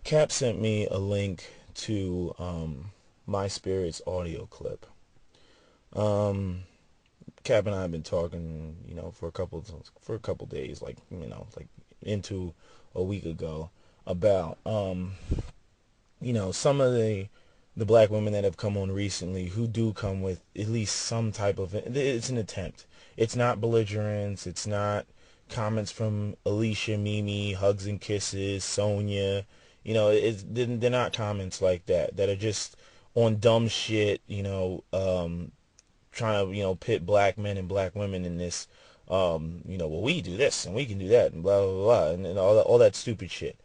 Cap sent me a link to My Spirit's audio clip. Um, Cap and I have been talking, for a couple days, like into a week ago, about some of the black women that have come on recently who do come with at least some type of, it's an attempt. It's not belligerence. It's not comments from Alicia, Mimi, hugs and kisses, Sonia. They're not comments like that are just on dumb shit. Trying to pit black men and black women in this. Well, we do this and we can do that and blah blah blah and all that stupid shit.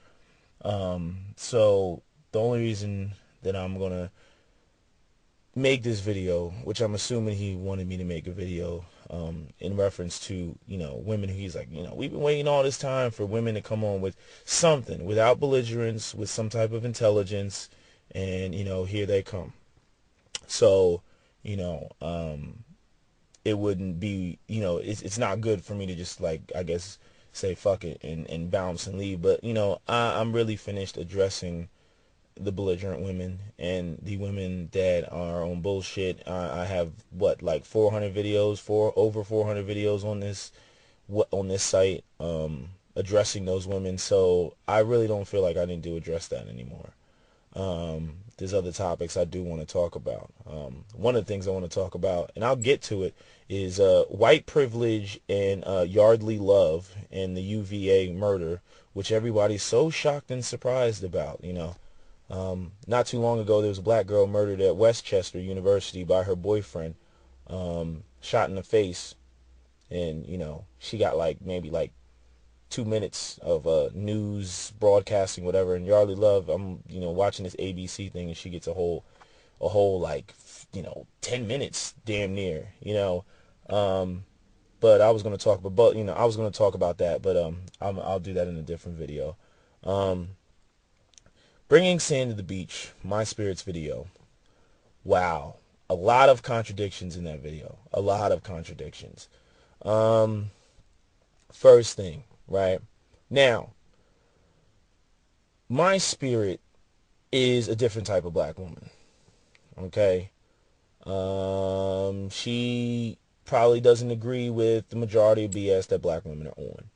So the only reason that I'm gonna make this video, which I'm assuming he wanted me to make a video, in reference to, women who he's like, we've been waiting all this time for women to come on with something, without belligerence, with some type of intelligence, and, here they come. So, it wouldn't be, it's not good for me to just, like, I guess, say fuck it and bounce and leave. But, I'm really finished addressing the belligerent women and the women that are on bullshit. I have like 400 videos, over 400 videos on this site, addressing those women. So I really don't feel like I need to address that anymore. There's other topics I do want to talk about. One of the things I want to talk about, and I'll get to it, is white privilege and Yardley Love and the UVA murder, which everybody's so shocked and surprised about. Not too long ago, there was a black girl murdered at Westchester University by her boyfriend, shot in the face, and she got maybe 2 minutes of news broadcasting, whatever. And Yardley Love, I'm watching this ABC thing, and she gets a whole 10 minutes damn near. But I was gonna talk about that, but I'll do that in a different video. Bringing sand to the beach, My Spirit's video. Wow. A lot of contradictions in that video. A lot of contradictions. First thing, right? Now, My Spirit is a different type of black woman. Okay? She probably doesn't agree with the majority of BS that black women are on.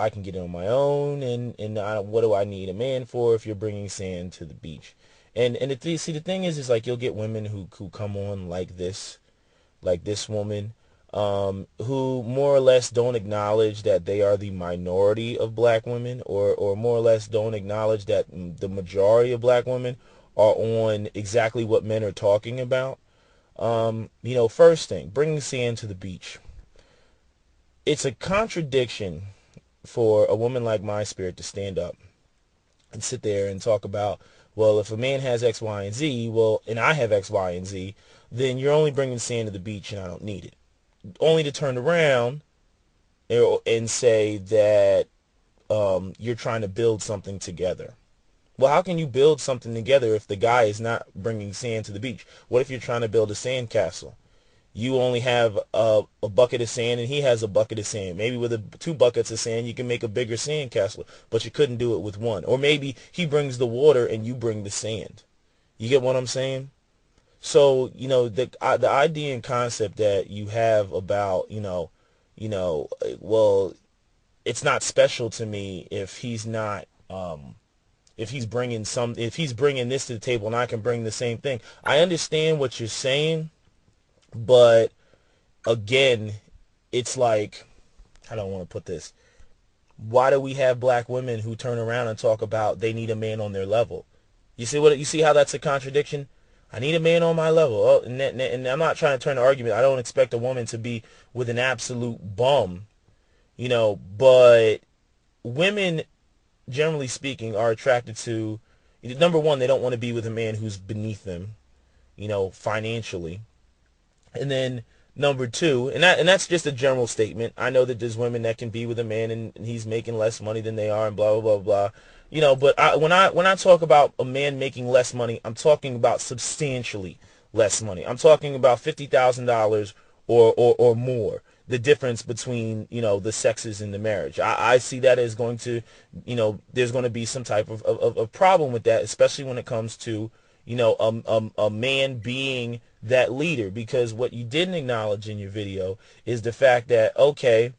I can get it on my own, and what do I need a man for if you're bringing sand to the beach? And the thing is like, you'll get women who come on like this woman, who more or less don't acknowledge that they are the minority of black women, or more or less don't acknowledge that the majority of black women are on exactly what men are talking about. First thing, bringing sand to the beach. It's a contradiction for a woman like My Spirit to stand up and sit there and talk about, well, if a man has X, Y, and Z, well, and I have X, Y, and Z, then you're only bringing sand to the beach and I don't need it. Only to turn around and say that you're trying to build something together. Well, how can you build something together if the guy is not bringing sand to the beach? What if you're trying to build a sand castle? You only have a bucket of sand and he has a bucket of sand. Maybe with 2 buckets of sand you can make a bigger sand castle, but you couldn't do it with one. Or maybe he brings the water and you bring the sand. You get what I'm saying? So, the idea and concept that you have about, well, it's not special to me if he's not, if he's bringing this to the table and I can bring the same thing. I understand what you're saying. But again, it's like, I don't want to put this. Why do we have black women who turn around and talk about they need a man on their level? You see how that's a contradiction? I need a man on my level. Oh, and I'm not trying to turn the argument. I don't expect a woman to be with an absolute bum, but women, generally speaking, are attracted to, number one, they don't want to be with a man who's beneath them, financially. And then number two, and that's just a general statement. I know that there's women that can be with a man and he's making less money than they are and blah blah blah blah. But when I talk about a man making less money, I'm talking about substantially less money. I'm talking about $50,000 or more. the difference between, the sexes in the marriage. I see that as going to, there's going to be some type of problem with that, especially when it comes to, a man being that leader. Because what you didn't acknowledge in your video is the fact that, okay,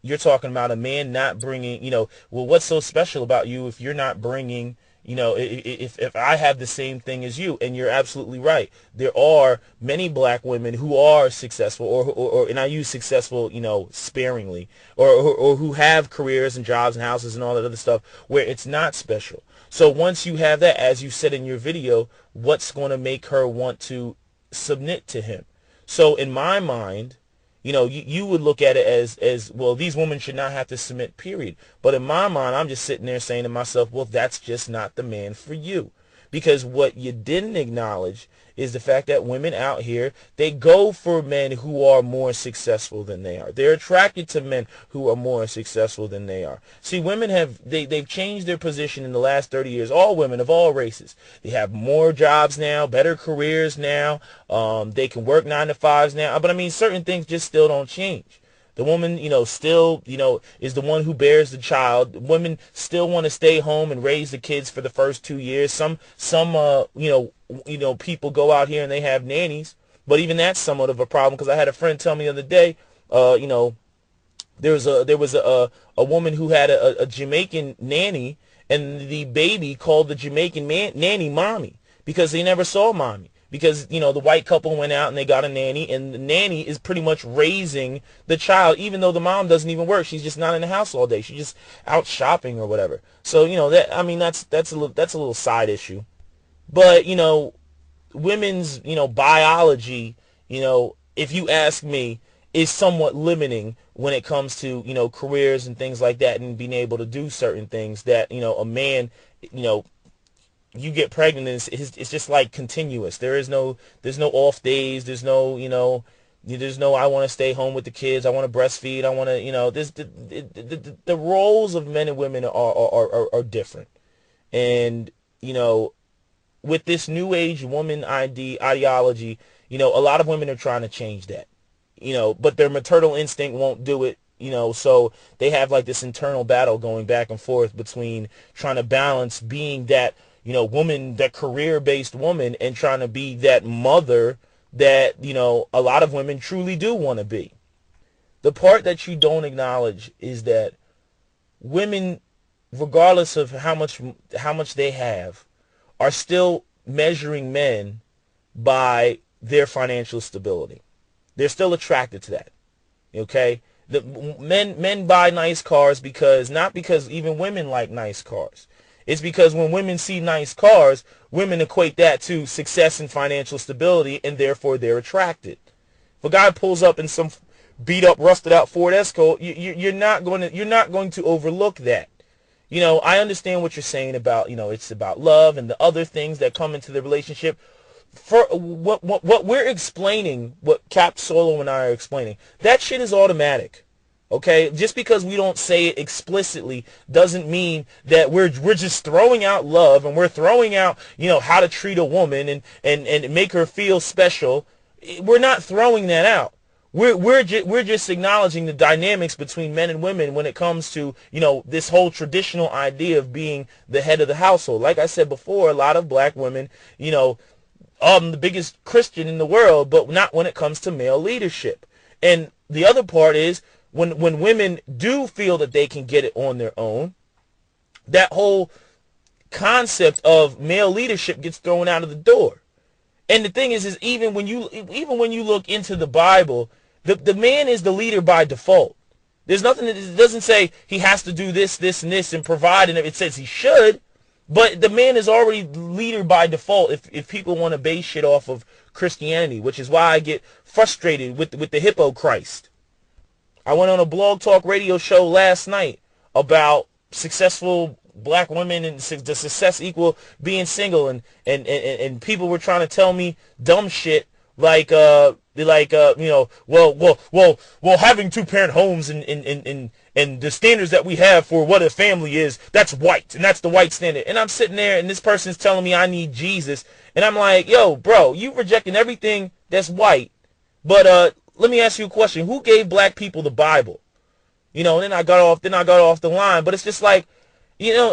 you're talking about a man not bringing, well, what's so special about you if you're not bringing, if I have the same thing as you? And you're absolutely right. There are many black women who are successful, or and I use successful, sparingly, or who have careers and jobs and houses and all that other stuff where it's not special. So once you have that, as you said in your video, what's going to make her want to submit to him? So in my mind, you would look at it as well, these women should not have to submit, period. But in my mind, I'm just sitting there saying to myself, well, that's just not the man for you. Because what you didn't acknowledge is the fact that women out here, they go for men who are more successful than they are. They're attracted to men who are more successful than they are. See, women they've changed their position in the last 30 years. All women of all races. They have more jobs now, better careers now. They can work 9 to 5s now. But I mean, certain things just still don't change. The woman, still, is the one who bears the child. Women still want to stay home and raise the kids for the first 2 years. Some, people go out here and they have nannies. But even that's somewhat of a problem, because I had a friend tell me the other day, there was a woman who had a Jamaican nanny, and the baby called the Jamaican nanny mommy, because they never saw mommy. Because, the white couple went out and they got a nanny, and the nanny is pretty much raising the child, even though the mom doesn't even work. She's just not in the house all day. She's just out shopping or whatever. So, that's a little side issue. But, women's, biology, if you ask me, is somewhat limiting when it comes to, careers and things like that, and being able to do certain things that, a man, you get pregnant, and it's just like continuous. There's no off days. There's no, I want to stay home with the kids. I want to breastfeed. I want to, the roles of men and women are different. And, with this new age woman ideology, a lot of women are trying to change that, but their maternal instinct won't do it. So they have like this internal battle going back and forth between trying to balance being that, woman, that career-based woman, and trying to be that mother that, a lot of women truly do want to be. The part that you don't acknowledge is that women, regardless of how much they have, are still measuring men by their financial stability. They're still attracted to that. Okay? The men buy nice cars not because even women like nice cars. It's because when women see nice cars, women equate that to success and financial stability, and therefore they're attracted. If a guy pulls up in some beat up, rusted out Ford Escort, you're not going to overlook that. I understand what you're saying about, it's about love and the other things that come into the relationship. For what we're explaining, what Cap Solo and I are explaining, that shit is automatic. Okay, just because we don't say it explicitly doesn't mean that we're just throwing out love, and we're throwing out, how to treat a woman and make her feel special. We're not throwing that out. We're just acknowledging the dynamics between men and women when it comes to, this whole traditional idea of being the head of the household. Like I said before, a lot of black women, the biggest Christian in the world, but not when it comes to male leadership. And the other part is, when women do feel that they can get it on their own, that whole concept of male leadership gets thrown out of the door. And the thing is even when you look into the Bible, the man is the leader by default. There's nothing that it doesn't say he has to do this, this, and this and provide, and it says he should. But the man is already leader by default if people want to base shit off of Christianity, which is why I get frustrated with the hippo Christ. I went on a Blog Talk Radio show last night about successful black women and the success equal being single, and people were trying to tell me dumb shit like having 2-parent homes and the standards that we have for what a family is, that's white, and that's the white standard. And I'm sitting there, and this person's telling me I need Jesus, and I'm like, yo, bro, you rejecting everything that's white, but let me ask you a question. Who gave black people the Bible? You know, and then I got off the line, but it's just like, you know,